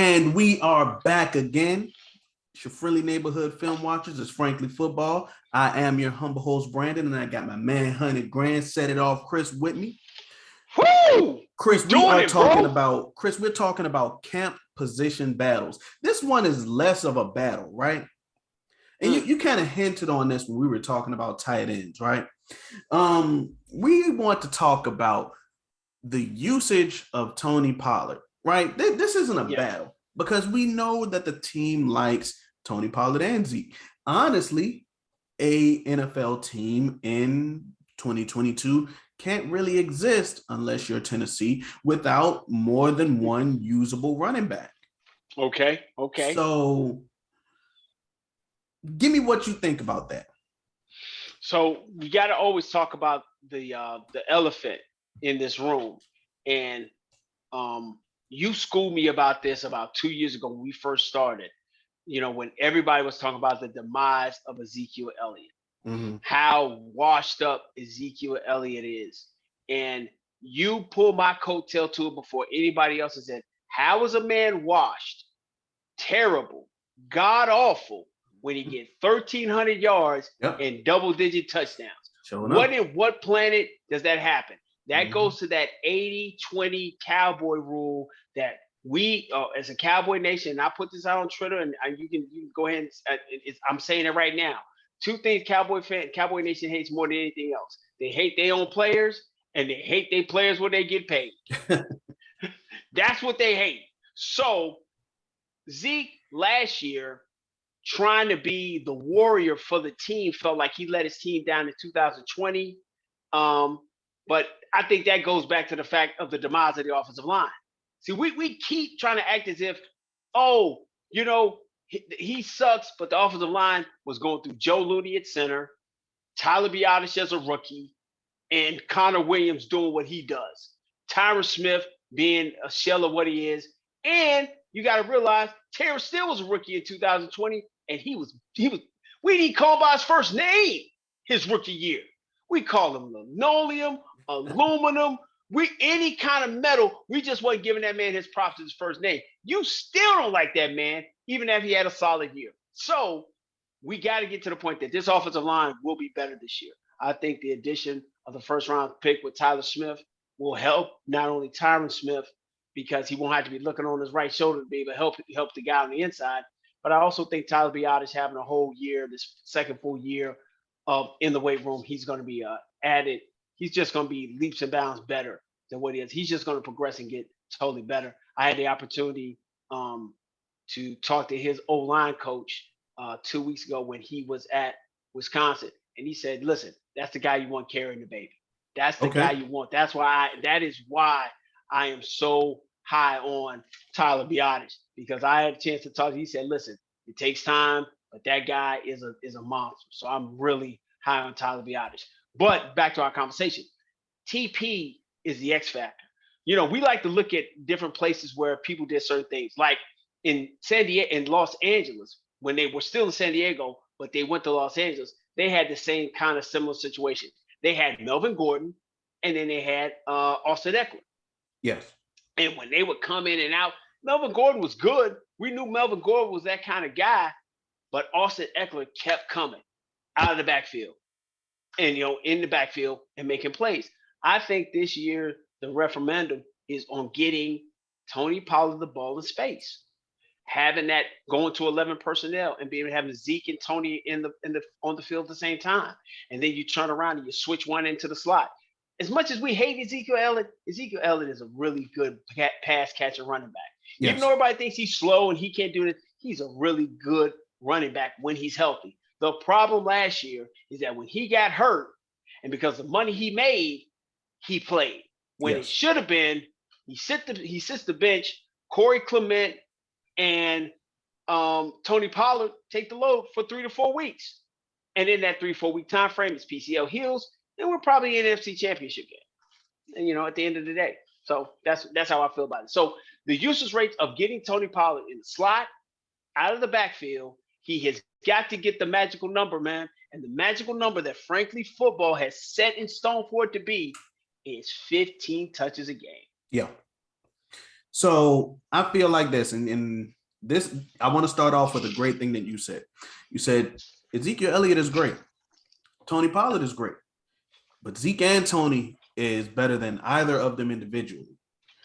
And we are back again. It's your friendly neighborhood film watchers. It's Frankly Football. I am your humble host, Brandon, and I got my man, Hunter Grant, set it off, Chris, with me. Woo! Chris, we're talking about camp position battles. This one is less of a battle, right? And you kind of hinted on this when we were talking about tight ends, right? We want to talk about the usage of Tony Pollard, right? This isn't a battle because we know that the team likes Tony Pollard and Zeke. Honestly, a NFL team in 2022 can't really exist unless you're Tennessee without more than one usable running back. Okay. So give me what you think about that. So we got to always talk about the elephant in this room, and you schooled me about this about 2 years ago when we first started. You know, when everybody was talking about the demise of Ezekiel Elliott, how washed up Ezekiel Elliott is, and you pulled my coattail to it before anybody else has said, how is a man washed, terrible, god awful, when he get 1,300 yards and double-digit touchdowns? What planet does that happen? That goes to that 80-20 cowboy rule that we, as a Cowboy Nation, and I put this out on Twitter, and you can go ahead and I'm saying it right now. Two things Cowboy Nation hates more than anything else. They hate their own players, and they hate their players when they get paid. That's what they hate. So Zeke last year, trying to be the warrior for the team, felt like he let his team down in 2020. But I think that goes back to the fact of the demise of the offensive line. See, we keep trying to act as if, he sucks, but the offensive line was going through Joe Looney at center, Tyler Biadasz as a rookie, and Connor Williams doing what he does. Tyron Smith being a shell of what he is. And you got to realize Terrence Steele was a rookie in 2020, and we didn't call him by his first name his rookie year. We call him linoleum, aluminum, any kind of metal. We just wasn't giving that man his props to his first name. You still don't like that man, even if he had a solid year. So we got to get to the point that this offensive line will be better this year. I think the addition of the first round pick with Tyler Smith will help not only Tyron Smith, because he won't have to be looking on his right shoulder to be able to help the guy on the inside. But I also think Tyler Biadasz having a whole year, this second full year of in the weight room, he's going to be added. He's just going to be leaps and bounds better than what he is. He's just going to progress and get totally better. I had the opportunity to talk to his O-line coach 2 weeks ago when he was at Wisconsin, and he said, "Listen, that's the guy you want carrying the baby. That's the guy you want. That is why I am so high on Tyler Biadasz, because I had a chance to talk to him. He said, listen, it takes time, but that guy is a monster. So I'm really high on Tyler Biadasz. But back to our conversation, TP is the X factor. You know, we like to look at different places where people did certain things. Like in Los Angeles, when they were still in San Diego, but they went to Los Angeles, they had the same kind of similar situation. They had Melvin Gordon, and then they had Austin Eckler. Yes. And when they would come in and out, Melvin Gordon was good. We knew Melvin Gordon was that kind of guy, but Austin Eckler kept coming out of the backfield and, in the backfield and making plays. I think this year the referendum is on getting Tony Pollard the ball in space, having that going to 11 personnel and being having Zeke and Tony on the field at the same time. And then you turn around and you switch one into the slot. As much as we hate Ezekiel Elliott is a really good pass catcher running back. Yes. Even though everybody thinks he's slow and he can't do it, he's a really good running back when he's healthy. The problem last year is that when he got hurt, and because of the money he made, he played. When it should have been, he sits the bench, Corey Clement and Tony Pollard take the load for 3 to 4 weeks. And in that 3-4 week time frame, his PCL heals, and we're probably in an NFC Championship game. And at the end of the day. So that's how I feel about it. So the usage rates of getting Tony Pollard in the slot, out of the backfield, he has got to get the magical number, man. And the magical number that Frankly Football has set in stone for it to be is 15 touches a game. Yeah. So I feel like this, and this, I want to start off with a great thing that you said. You said Ezekiel Elliott is great. Tony Pollard is great. But Zeke and Tony is better than either of them individually. You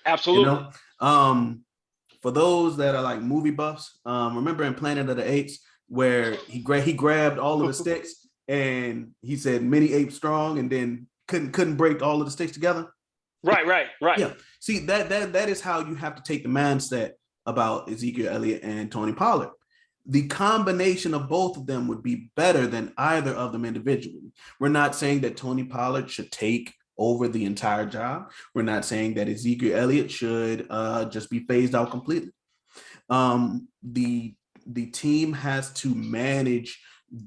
Absolutely. know, for those that are like movie buffs, remember in Planet of the Apes where he grabbed all of the sticks and he said "many apes strong," and then couldn't break all of the sticks together. Right. Yeah. See, that is how you have to take the mindset about Ezekiel Elliott and Tony Pollard. The combination of both of them would be better than either of them individually. We're not saying that Tony Pollard should take over the entire job. We're not saying that Ezekiel Elliott should just be phased out completely. The team has to manage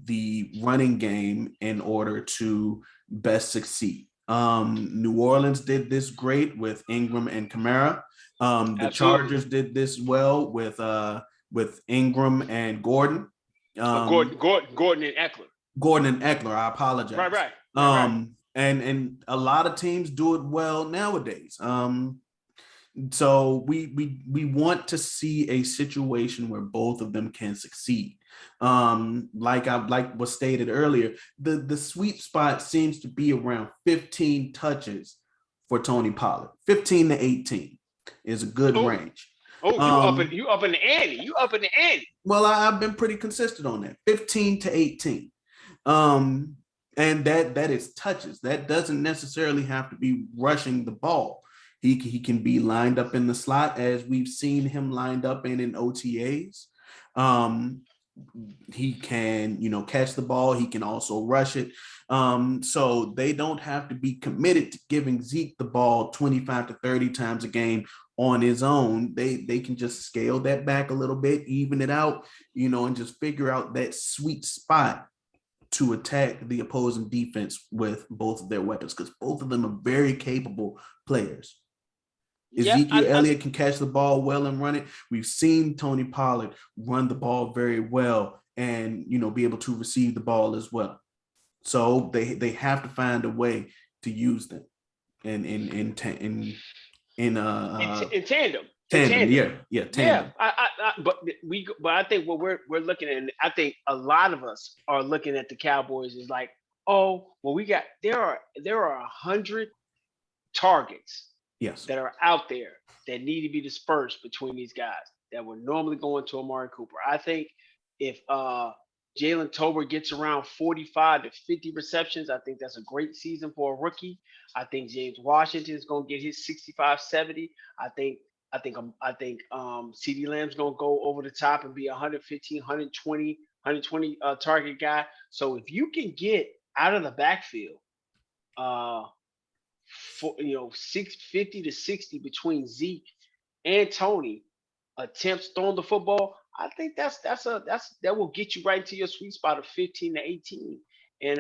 the running game in order to best succeed. New Orleans did this great with Ingram and Kamara. The Absolutely. Chargers did this well with Ingram and Gordon. Gordon and Eckler. Gordon and Eckler. I Right, apologize. right, right, right. And a lot of teams do it well nowadays. So we want to see a situation where both of them can succeed. Like was stated earlier, the sweet spot seems to be around 15 touches for Tony Pollard. 15 to 18 is a good Oh, range. you up in the ante. You up in the ante. Well, I've been pretty consistent on that. 15 to 18. And that is touches. That doesn't necessarily have to be rushing the ball. He can be lined up in the slot as we've seen him lined up in OTAs. He can, catch the ball. He can also rush it. So they don't have to be committed to giving Zeke the ball 25 to 30 times a game on his own. They can just scale that back a little bit, even it out, and just figure out that sweet spot to attack the opposing defense with both of their weapons, because both of them are very capable players. Yeah, Ezekiel Elliott can catch the ball well and run it. We've seen Tony Pollard run the ball very well and be able to receive the ball as well. So they have to find a way to use them in tandem. Tandem. Yeah, tandem. But I think what we're looking at, and I think a lot of us are looking at the Cowboys is like, oh, well, there are 100 targets. Yes. That are out there that need to be dispersed between these guys that would normally go into Amari Cooper. I think if Jalen Tolbert gets around 45 to 50 receptions, I think that's a great season for a rookie. I think James Washington is going to get his 65, 70. I think CeeDee Lamb's going to go over the top and be 115, 120 target guy. So if you can get out of the backfield, 650 to 60 between Zeke and Tony attempts throwing the football, I think that will get you right into your sweet spot of 15 to 18. And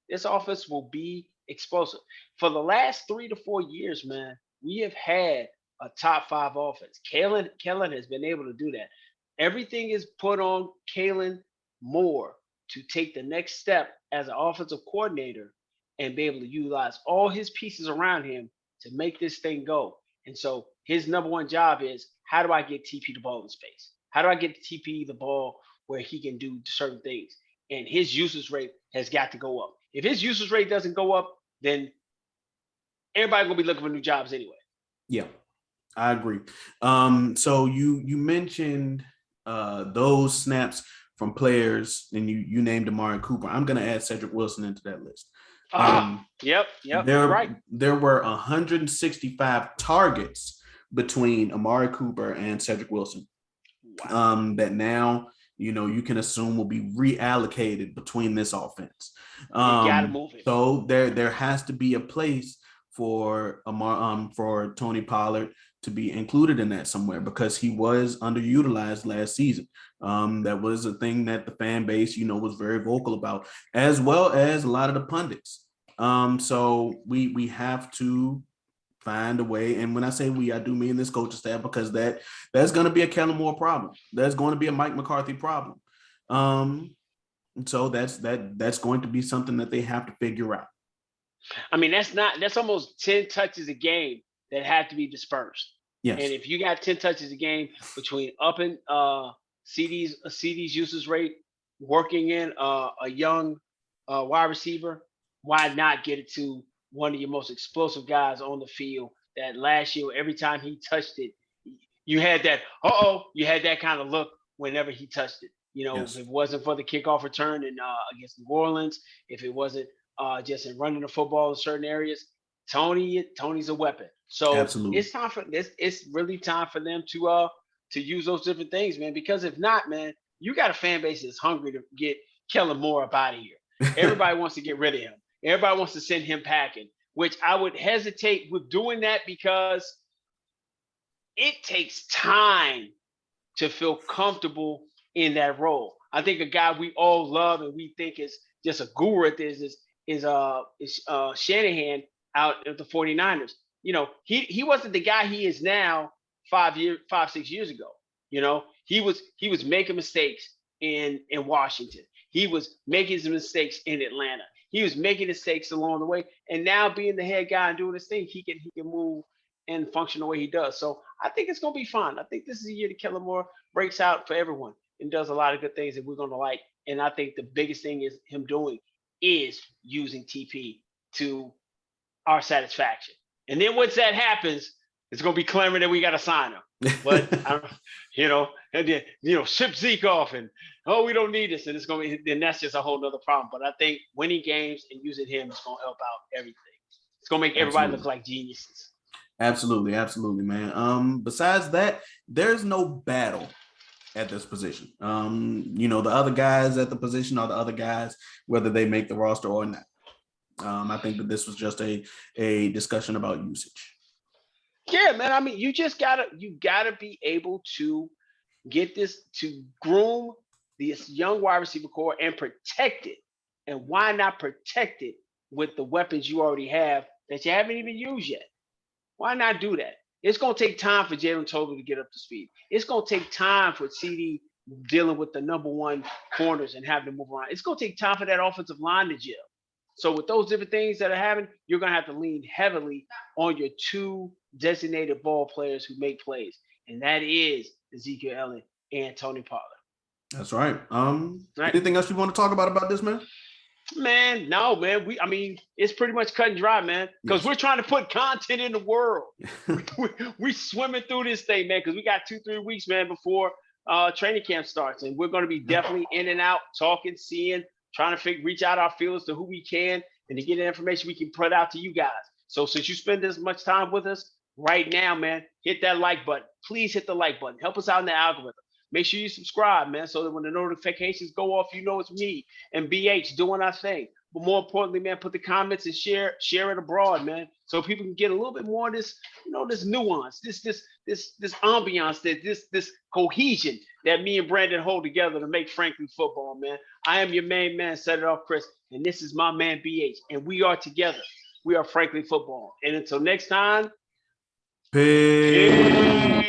this offense will be explosive. For the last 3 to 4 years, man, we have had a top 5 offense. Kellen has been able to do that. Everything is put on Kellen Moore to take the next step as an offensive coordinator and be able to utilize all his pieces around him to make this thing go. And so his number one job is, how do I get TP the ball in space? How do I get TP the ball where he can do certain things? And his usage rate has got to go up. If his usage rate doesn't go up, then everybody's going to be looking for new jobs anyway. Yeah, I agree. So you mentioned those snaps from players, and you named Amari Cooper. I'm going to add Cedric Wilson into that list. Yep. There were 165 targets between Amari Cooper and Cedric Wilson. Wow. That now you can assume will be reallocated between this offense. You gotta move it. So there has to be a place for Tony Pollard to be included in that somewhere, because he was underutilized last season. That was a thing that the fan base, was very vocal about, as well as a lot of the pundits. So we have to find a way. And when I say we, I do mean this coaching staff, because that's going to be a Kellen Moore problem. That's going to be a Mike McCarthy problem. So that's going to be something that they have to figure out. I mean, that's almost 10 touches a game that have to be dispersed. Yes. And if you got 10 touches a game between up and CD's usage rate, working in a young wide receiver, why not get it to one of your most explosive guys on the field that last year, every time he touched it, you had that, you had that kind of look whenever he touched it. Yes. If it wasn't for the kickoff return and against New Orleans, if it wasn't just in running the football in certain areas, Tony's a weapon. So Absolutely. it's time for this. It's really time for them to use those different things, man. Because if not, man, you got a fan base that's hungry to get Kellen Moore up out of here. Everybody wants to get rid of him. Everybody wants to send him packing, which I would hesitate with doing that because it takes time to feel comfortable in that role. I think a guy we all love and we think is just a guru at this is Shanahan out at the 49ers. He wasn't the guy he is now 6 years ago. He was making mistakes in Washington. He was making some mistakes in Atlanta. He was making mistakes along the way. And now being the head guy and doing his thing, he can move and function the way he does. So I think it's going to be fun. I think this is a year that Kellen Moore breaks out for everyone and does a lot of good things that we're going to like. And I think the biggest thing is him doing is using TP to our satisfaction. And then once that happens, it's going to be clamoring that we got to sign him. But, and then, ship Zeke off and, we don't need this. And it's going to be, then that's just a whole nother problem. But I think winning games and using him is going to help out everything. It's going to make everybody look like geniuses. Absolutely. Absolutely, man. Besides that, there's no battle at this position. The other guys at the position are the other guys, whether they make the roster or not. I think that this was just a discussion about usage. Yeah, man. I mean, you gotta be able to get this, to groom this young wide receiver core and protect it. And why not protect it with the weapons you already have that you haven't even used yet? Why not do that? It's going to take time for Jalen Tolbert to get up to speed. It's going to take time for CD dealing with the number one corners and having to move around. It's going to take time for that offensive line to gel. So with those different things that are happening, you're going to have to lean heavily on your two designated ball players who make plays. And that is Zeke Elliott and Tony Pollard. That's right. Anything else you want to talk about this, man? Man, no, man. It's pretty much cut and dry, man. Because we're trying to put content in the world. we swimming through this thing, man. Because we got 2-3 weeks, man, before training camp starts, and we're going to be definitely in and out, talking, seeing, trying to reach out our feelers to who we can, and to get the information we can put out to you guys. So since you spend this much time with us right now, man, hit that like button. Please hit the like button. Help us out in the algorithm. Make sure you subscribe, man, so that when the notifications go off, it's me and BH doing our thing. But more importantly, man, put the comments and share it abroad, man, so people can get a little bit more of this, this nuance, this ambiance, this cohesion that me and Brandon hold together to make Frankly Football, man. I am your main man, Set It Off Chris, and this is my man BH, and we are together. We are Frankly Football. And until next time, peace.